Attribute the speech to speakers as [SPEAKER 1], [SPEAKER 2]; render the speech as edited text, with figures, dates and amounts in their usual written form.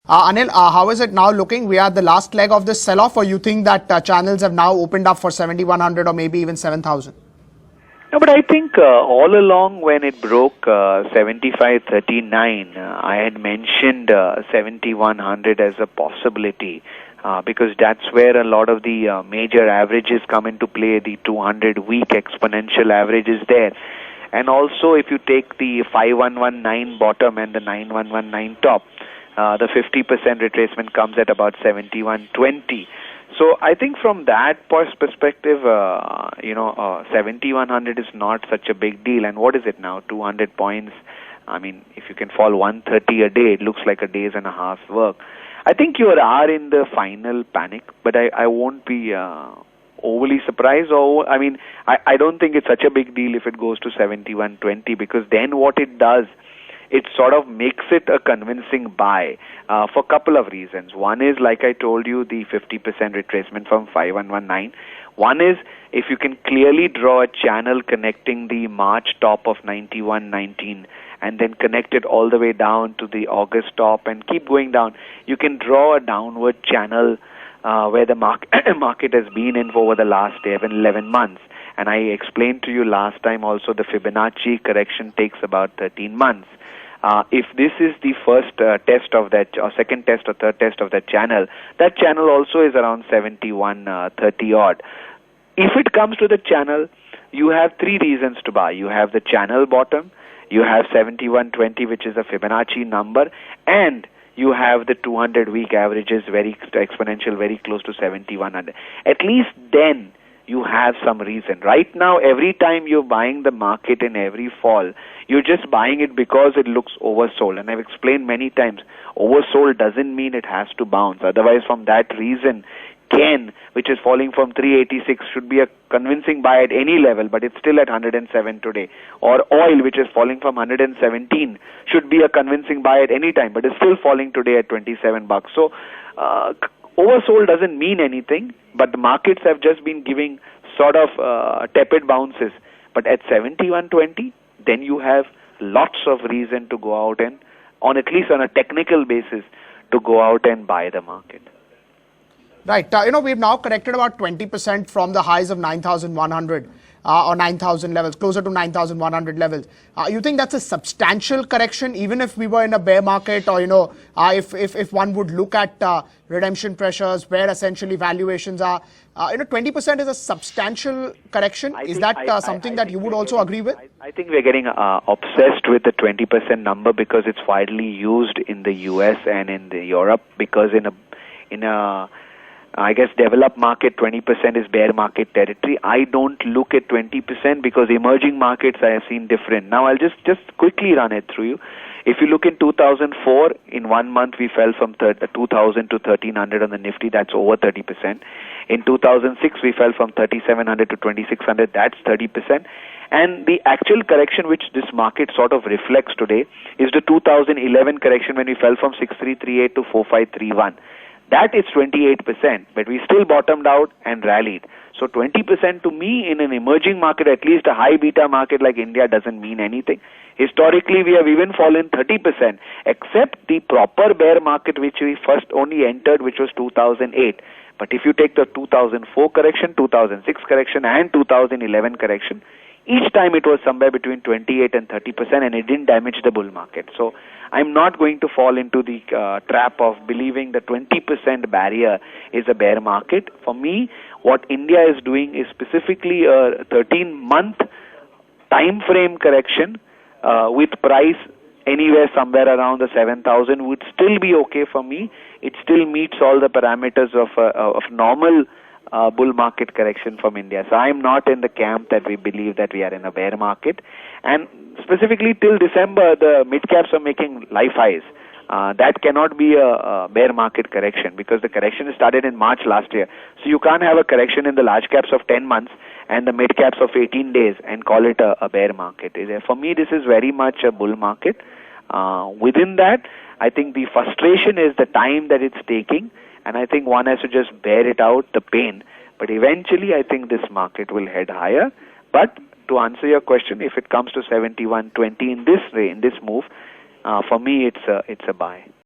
[SPEAKER 1] Anil, how is it now looking? We are at the last leg of this sell-off, or you think that channels have now opened up for 7,100 or maybe even 7,000?
[SPEAKER 2] No, but I think all along when it broke 75.39, I had mentioned 7,100 as a possibility because that's where a lot of the major averages come into play. The 200-week exponential average is there. And also if you take the 5119 bottom and the 9119 top, the 50% retracement comes at about 7120. So I think from that perspective, 7,100 is not such a big deal. And what is it now? 200 points. I mean, if you can fall 130 a day, it looks like a day's and a half's work. I think you are in the final panic, but I won't be overly surprised. I don't think it's such a big deal if it goes to 7120, because then what it does, it sort of makes it a convincing buy for a couple of reasons. One is, like I told you, the 50% retracement from 5119. One is, if you can clearly draw a channel connecting the March top of 9119 and then connect it all the way down to the August top and keep going down, you can draw a downward channel where the market has been in for over the last 11 months. And I explained to you last time also the Fibonacci correction takes about 13 months. If this is the first test of that, or second test or third test of that channel also is around 7130 odd. If it comes to the channel, you have three reasons to buy. You have the channel bottom, you have 7120, which is a Fibonacci number, and you have the 200-week averages very exponential, very close to 7100. At least then you have some reason. Right now, every time you're buying the market in every fall, you're just buying it because it looks oversold. And I've explained many times, oversold doesn't mean it has to bounce. Otherwise, from that reason, Ken, which is falling from 386, should be a convincing buy at any level, but it's still at 107 today. Or oil, which is falling from 117, should be a convincing buy at any time, but is still falling today at 27 bucks. So, oversold doesn't mean anything, but the markets have just been giving sort of tepid bounces. But at 7120, then you have lots of reason to go out and, at least on a technical basis, to go out and buy the market.
[SPEAKER 1] Right. We've now corrected about 20% from the highs of 9,100 or 9,000 levels, closer to 9,100 levels. You think that's a substantial correction, even if we were in a bear market, or, if one would look at redemption pressures where essentially valuations are, 20% is a substantial correction. Is that something that you would also agree with?
[SPEAKER 2] I think we're getting obsessed with the 20% number because it's widely used in the US and in the Europe, because in a I guess developed market, 20% is bear market territory. I don't look at 20% because emerging markets I have seen different. Now I'll just quickly run it through you. If you look in 2004, in 1 month we fell from 2,000 to 1,300 on the Nifty. That's over 30%. In 2006 we fell from 3,700 to 2,600. That's 30%. And the actual correction which this market sort of reflects today is the 2011 correction when we fell from 6,338 to 4,531. That is 28%, but we still bottomed out and rallied. So 20% to me in an emerging market, at least a high beta market like India, doesn't mean anything. Historically, we have even fallen 30%, except the proper bear market which we first only entered, which was 2008. But if you take the 2004 correction, 2006 correction, and 2011 correction, each time it was somewhere between 28 and 30%, and it didn't damage the bull market. So I'm not going to fall into the trap of believing the 20% barrier is a bear market. For me, what India is doing is specifically a 13-month time frame correction with price anywhere somewhere around the 7,000 would still be okay for me. It still meets all the parameters of normal bull market correction from India. So I'm not in the camp that we believe that we are in a bear market. And specifically till December, the mid-caps are making life highs. That cannot be a bear market correction because the correction started in March last year. So you can't have a correction in the large caps of 10 months and the mid-caps of 18 days and call it a bear market. For me, this is very much a bull market. Within that, I think the frustration is the time that it's taking. And I think one has to just bear it out, the pain. But eventually, I think this market will head higher. But to answer your question, if it comes to 71.20 in this move, for me, it's a buy.